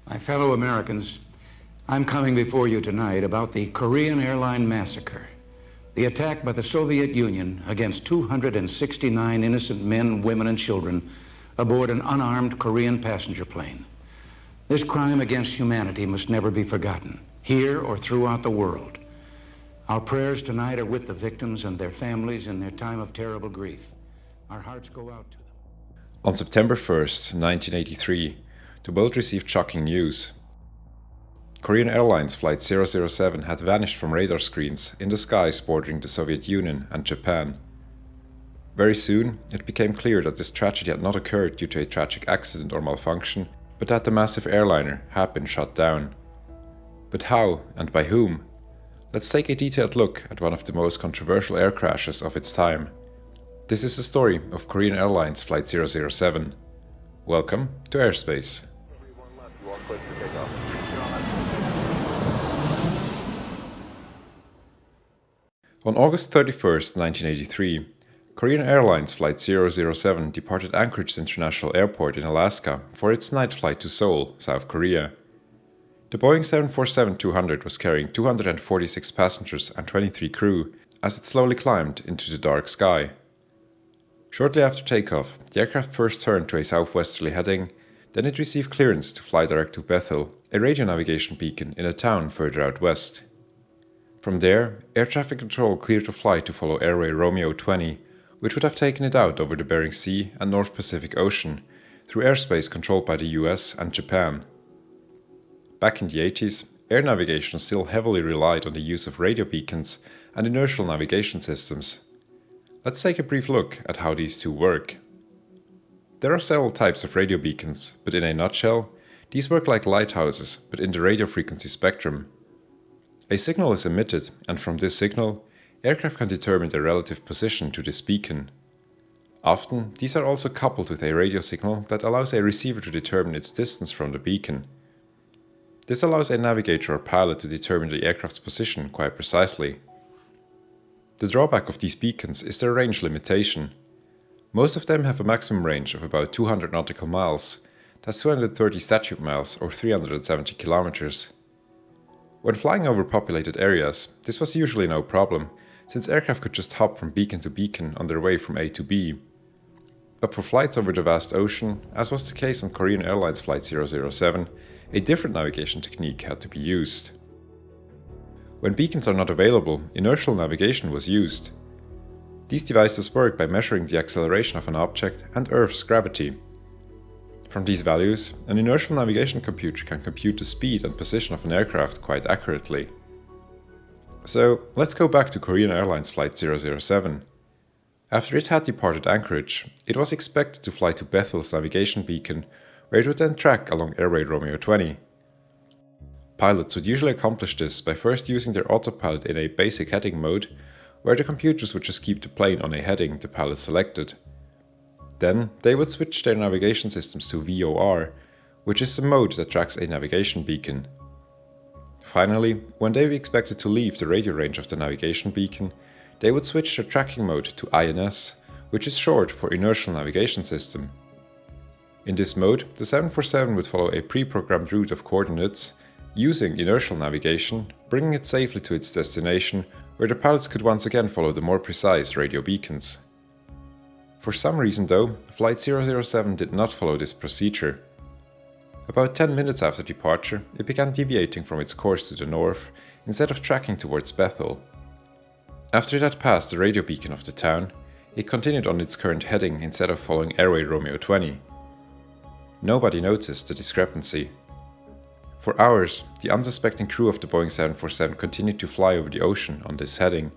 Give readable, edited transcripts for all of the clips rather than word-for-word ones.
My fellow Americans, I'm coming before you tonight about the Korean airline massacre, the attack by the Soviet Union against 269 innocent men, women, and children aboard an unarmed Korean passenger plane. This crime against humanity must never be forgotten, here or throughout the world. Our prayers tonight are with the victims and their families in their time of terrible grief. Our hearts go out to them. On September 1st, 1983, the world received shocking news. Korean Airlines Flight 007 had vanished from radar screens in the skies bordering the Soviet Union and Japan. Very soon, it became clear that this tragedy had not occurred due to a tragic accident or malfunction, but that the massive airliner had been shot down. But how and by whom? Let's take a detailed look at one of the most controversial air crashes of its time. This is the story of Korean Airlines Flight 007. Welcome to Airspace. On August 31st, 1983, Korean Airlines Flight 007 departed Anchorage International Airport in Alaska for its night flight to Seoul, South Korea. The Boeing 747-200 was carrying 246 passengers and 23 crew as it slowly climbed into the dark sky. Shortly after takeoff, the aircraft first turned to a southwesterly heading, then it received clearance to fly direct to Bethel, a radio navigation beacon in a town further out west. From there, air traffic control cleared the flight to follow airway Romeo 20, which would have taken it out over the Bering Sea and North Pacific Ocean, through airspace controlled by the US and Japan. Back in the 80s, air navigation still heavily relied on the use of radio beacons and inertial navigation systems. Let's take a brief look at how these two work. There are several types of radio beacons, but in a nutshell, these work like lighthouses, but in the radio frequency spectrum. A signal is emitted, and from this signal, aircraft can determine their relative position to this beacon. Often, these are also coupled with a radio signal that allows a receiver to determine its distance from the beacon. This allows a navigator or pilot to determine the aircraft's position quite precisely. The drawback of these beacons is their range limitation. Most of them have a maximum range of about 200 nautical miles, that's 230 statute miles or 370 kilometers. When flying over populated areas, this was usually no problem, since aircraft could just hop from beacon to beacon on their way from A to B. But for flights over the vast ocean, as was the case on Korean Airlines Flight 007, a different navigation technique had to be used. When beacons are not available, inertial navigation was used. These devices work by measuring the acceleration of an object and Earth's gravity. From these values, an inertial navigation computer can compute the speed and position of an aircraft quite accurately. So, let's go back to Korean Airlines Flight 007. After it had departed Anchorage, it was expected to fly to Bethel's navigation beacon, where it would then track along airway Romeo 20. Pilots would usually accomplish this by first using their autopilot in a basic heading mode, where the computers would just keep the plane on a heading the pilot selected. Then, they would switch their navigation systems to VOR, which is the mode that tracks a navigation beacon. Finally, when they were expected to leave the radio range of the navigation beacon, they would switch their tracking mode to INS, which is short for Inertial Navigation System. In this mode, the 747 would follow a pre-programmed route of coordinates, using inertial navigation, bringing it safely to its destination, where the pilots could once again follow the more precise radio beacons. For some reason though, Flight 007 did not follow this procedure. About 10 minutes after departure, it began deviating from its course to the north, instead of tracking towards Bethel. After it had passed the radio beacon of the town, it continued on its current heading instead of following airway Romeo 20. Nobody noticed the discrepancy. For hours, the unsuspecting crew of the Boeing 747 continued to fly over the ocean on this heading,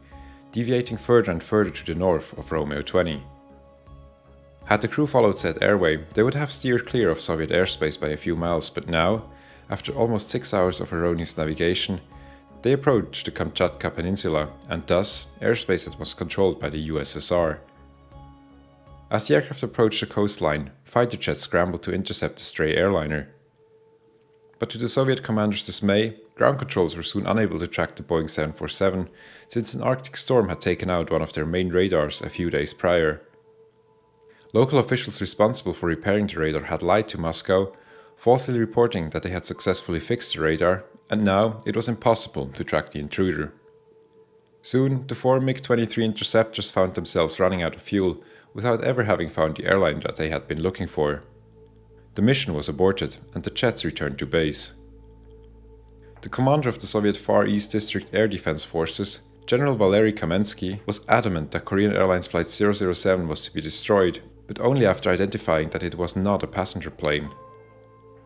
deviating further and further to the north of Romeo 20. Had the crew followed said airway, they would have steered clear of Soviet airspace by a few miles, but now, after almost 6 hours of erroneous navigation, they approached the Kamchatka Peninsula, and thus airspace that was controlled by the USSR. As the aircraft approached the coastline, fighter jets scrambled to intercept the stray airliner. But to the Soviet commander's dismay, ground controls were soon unable to track the Boeing 747, since an Arctic storm had taken out one of their main radars a few days prior. Local officials responsible for repairing the radar had lied to Moscow, falsely reporting that they had successfully fixed the radar, and now it was impossible to track the intruder. Soon, the 4 MiG-23 interceptors found themselves running out of fuel without ever having found the airliner that they had been looking for. The mission was aborted and the jets returned to base. The commander of the Soviet Far East District Air Defense Forces, General Valery Kamensky, was adamant that Korean Airlines Flight 007 was to be destroyed, but only after identifying that it was not a passenger plane.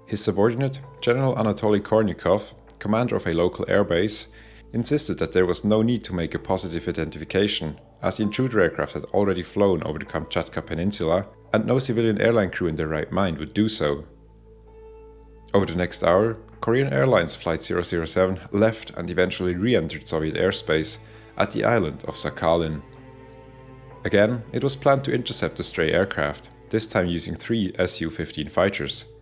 His subordinate, General Anatoly Kornikov, commander of a local airbase, insisted that there was no need to make a positive identification, as the intruder aircraft had already flown over the Kamchatka Peninsula, and no civilian airline crew in their right mind would do so. Over the next hour, Korean Airlines Flight 007 left and eventually re-entered Soviet airspace at the island of Sakhalin. Again, it was planned to intercept a stray aircraft, this time using 3 Su-15 fighters.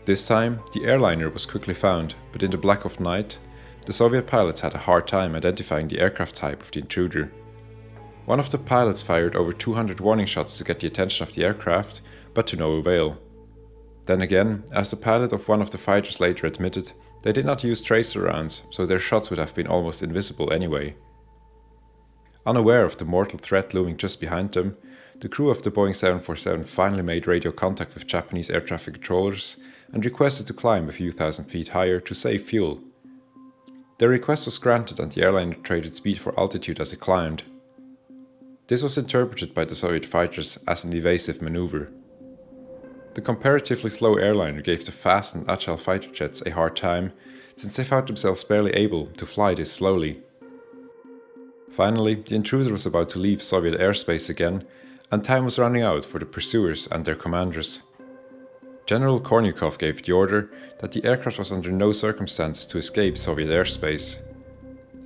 This time, the airliner was quickly found, but in the black of night, the Soviet pilots had a hard time identifying the aircraft type of the intruder. One of the pilots fired over 200 warning shots to get the attention of the aircraft, but to no avail. Then again, as the pilot of one of the fighters later admitted, they did not use tracer rounds, so their shots would have been almost invisible anyway. Unaware of the mortal threat looming just behind them, the crew of the Boeing 747 finally made radio contact with Japanese air traffic controllers and requested to climb a few thousand feet higher to save fuel. Their request was granted and the airliner traded speed for altitude as it climbed. This was interpreted by the Soviet fighters as an evasive maneuver. The comparatively slow airliner gave the fast and agile fighter jets a hard time, since they found themselves barely able to fly this slowly. Finally, the intruder was about to leave Soviet airspace again, and time was running out for the pursuers and their commanders. General Kornikov gave the order that the aircraft was under no circumstances to escape Soviet airspace.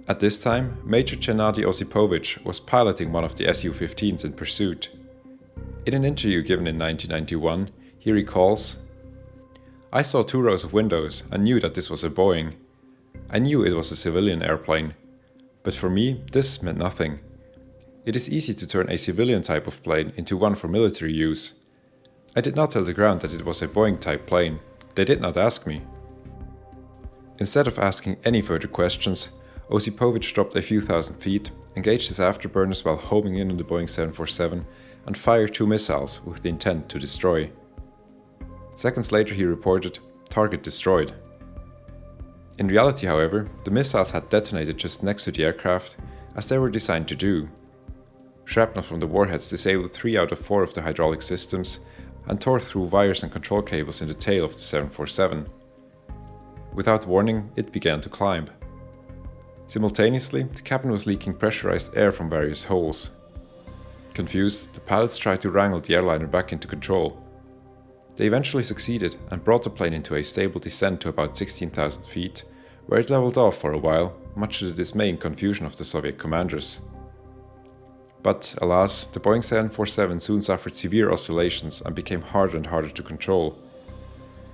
At this time, Major Gennadi Osipovich was piloting one of the Su-15s in pursuit. In an interview given in 1991, he recalls, "I saw 2 rows of windows and knew that this was a Boeing. I knew it was a civilian airplane. But for me, this meant nothing. It is easy to turn a civilian type of plane into one for military use. I did not tell the ground that it was a Boeing-type plane. They did not ask me." Instead of asking any further questions, Osipovich dropped a few thousand feet, engaged his afterburners while homing in on the Boeing 747, and fired 2 missiles with the intent to destroy. Seconds later he reported, "Target destroyed." In reality, however, the missiles had detonated just next to the aircraft, as they were designed to do. Shrapnel from the warheads disabled 3 out of 4 of the hydraulic systems, and tore through wires and control cables in the tail of the 747. Without warning, it began to climb. Simultaneously, the cabin was leaking pressurized air from various holes. Confused, the pilots tried to wrangle the airliner back into control. They eventually succeeded and brought the plane into a stable descent to about 16,000 feet, where it leveled off for a while, much to the dismay and confusion of the Soviet commanders. But, alas, the Boeing 747 soon suffered severe oscillations and became harder and harder to control.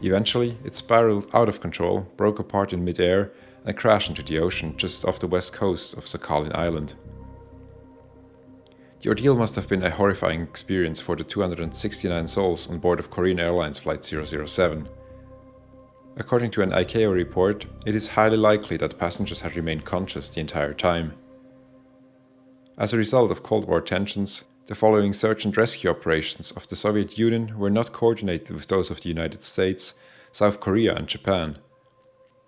Eventually, it spiraled out of control, broke apart in mid-air, and crashed into the ocean just off the west coast of Sakhalin Island. The ordeal must have been a horrifying experience for the 269 souls on board of Korean Airlines Flight 007. According to an ICAO report, it is highly likely that passengers had remained conscious the entire time. As a result of Cold War tensions, the following search and rescue operations of the Soviet Union were not coordinated with those of the United States, South Korea and Japan.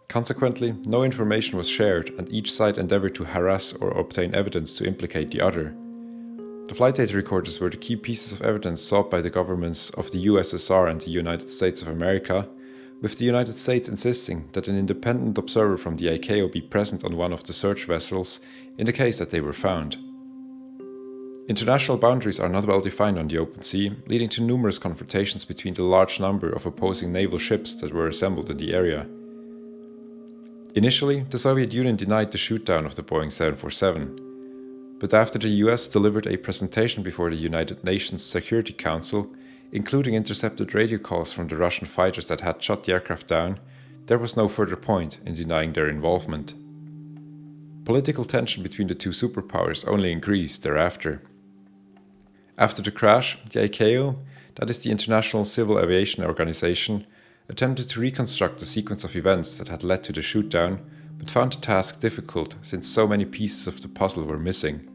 Consequently, no information was shared and each side endeavored to harass or obtain evidence to implicate the other. The flight data recorders were the key pieces of evidence sought by the governments of the USSR and the United States of America, with the United States insisting that an independent observer from the ICAO be present on one of the search vessels in the case that they were found. International boundaries are not well defined on the open sea, leading to numerous confrontations between the large number of opposing naval ships that were assembled in the area. Initially, the Soviet Union denied the shootdown of the Boeing 747, but after the US delivered a presentation before the United Nations Security Council, including intercepted radio calls from the Russian fighters that had shot the aircraft down, there was no further point in denying their involvement. Political tension between the two superpowers only increased thereafter. After the crash, the ICAO, that is the International Civil Aviation Organization, attempted to reconstruct the sequence of events that had led to the shootdown, but found the task difficult since so many pieces of the puzzle were missing.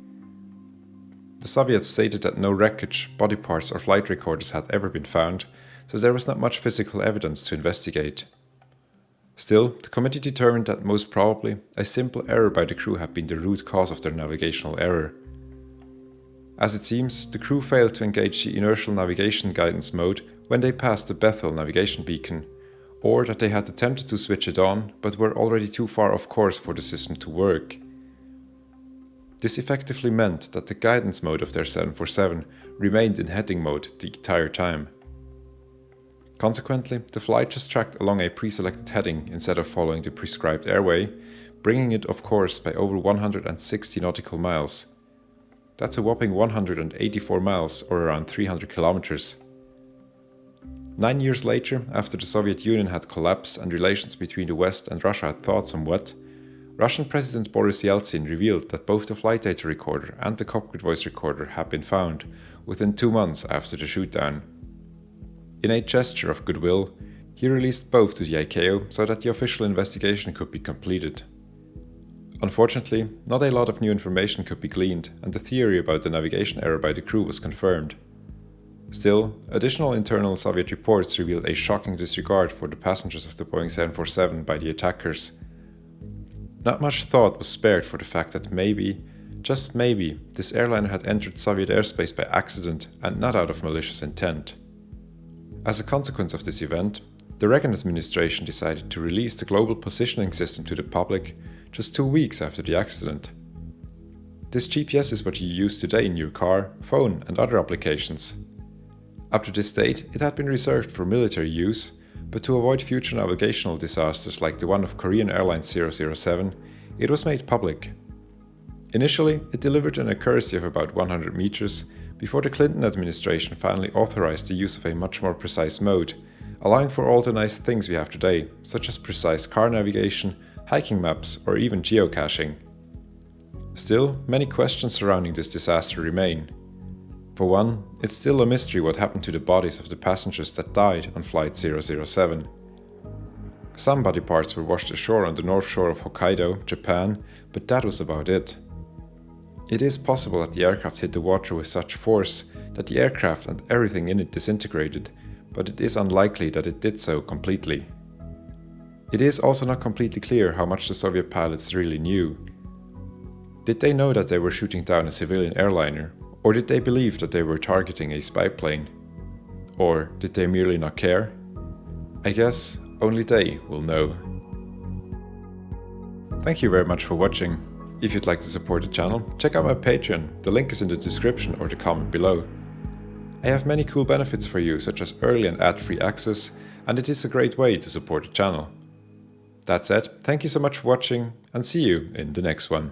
The Soviets stated that no wreckage, body parts or flight recorders had ever been found, so there was not much physical evidence to investigate. Still, the committee determined that most probably a simple error by the crew had been the root cause of their navigational error. As it seems, the crew failed to engage the inertial navigation guidance mode when they passed the Bethel navigation beacon, or that they had attempted to switch it on but were already too far off course for the system to work. This effectively meant that the guidance mode of their 747 remained in heading mode the entire time. Consequently, the flight just tracked along a pre-selected heading instead of following the prescribed airway, bringing it off course by over 160 nautical miles. That's a whopping 184 miles or around 300 kilometers. 9 years later, after the Soviet Union had collapsed and relations between the West and Russia had thawed somewhat, Russian President Boris Yeltsin revealed that both the flight data recorder and the cockpit voice recorder had been found within 2 months after the shootdown. In a gesture of goodwill, he released both to the ICAO so that the official investigation could be completed. Unfortunately, not a lot of new information could be gleaned, and the theory about the navigation error by the crew was confirmed. Still, additional internal Soviet reports revealed a shocking disregard for the passengers of the Boeing 747 by the attackers. Not much thought was spared for the fact that maybe, just maybe, this airliner had entered Soviet airspace by accident and not out of malicious intent. As a consequence of this event, the Reagan administration decided to release the global positioning system to the public just 2 weeks after the accident. This GPS is what you use today in your car, phone and other applications. Up to this date, it had been reserved for military use, but to avoid future navigational disasters like the one of Korean Airlines 007, it was made public. Initially, it delivered an accuracy of about 100 meters, before the Clinton administration finally authorized the use of a much more precise mode, allowing for all the nice things we have today, such as precise car navigation, hiking maps, or even geocaching. Still, many questions surrounding this disaster remain. For one, it's still a mystery what happened to the bodies of the passengers that died on Flight 007. Some body parts were washed ashore on the north shore of Hokkaido, Japan, but that was about it. It is possible that the aircraft hit the water with such force that the aircraft and everything in it disintegrated, but it is unlikely that it did so completely. It is also not completely clear how much the Soviet pilots really knew. Did they know that they were shooting down a civilian airliner, or did they believe that they were targeting a spy plane? Or did they merely not care? I guess only they will know. Thank you very much for watching. If you'd like to support the channel, check out my Patreon, the link is in the description or the comment below. I have many cool benefits for you, such as early and ad-free access, and it is a great way to support the channel. That said, thank you so much for watching, and see you in the next one.